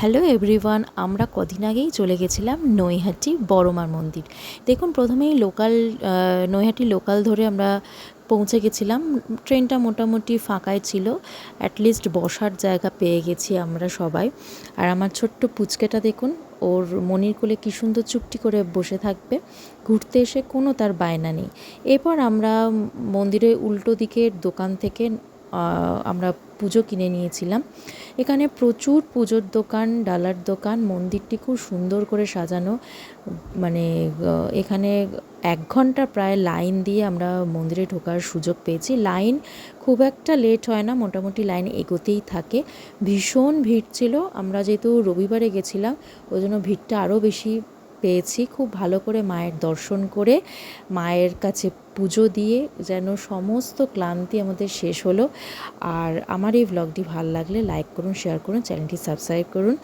Hello everyone, আমরা কদিন আগেই চলে গেছিলাম নৈহাটি বড়মার মন্দির। দেখুন, প্রথমেই নৈহাটি লোকাল ধরে আমরা পৌঁছে গেছিলাম। ট্রেনটা মোটামুটি ফাঁকাই ছিল, অ্যাটলিস্ট বসার জায়গা পেয়ে গেছি আমরা সবাই। আর আমার ছোট্ট পুচকেটা দেখুন, ওর মনির কোলে কী সুন্দর চুপটি করে বসে থাকবে, ঘুরতে এসে কোনো তার বায়না নেই। এরপর আমরা মন্দিরের উল্টো দিকের দোকান থেকে আমরা পুজো কিনে নিয়েছিলাম। এখানে প্রচুর পুজোর দোকান, ডালার দোকান, মন্দিরটি খুব সুন্দর করে সাজানো। মানে এখানে 1 ঘন্টা প্রায় লাইন দিয়ে আমরা মন্দিরে ঢোকার সুযোগ পেয়েছি। লাইন খুব একটা লেট হয় না, মোটামুটি লাইন এগোতেই থাকে। ভীষণ ভিড় ছিল, আমরা যেহেতু রবিবারে গেছিলাম ওই জন্য ভিড়টা আরও বেশি পেয়েছি। খুব ভালো করে মায়ের দর্শন করে মায়ের কাছে পুজো দিয়ে যেন সমস্ত ক্লান্তি আমাদের শেষ হলো। আর আমার এই ব্লগটি ভালো লাগলে লাইক করুন, শেয়ার করুন, চ্যানেলটি সাবস্ক্রাইব করুন।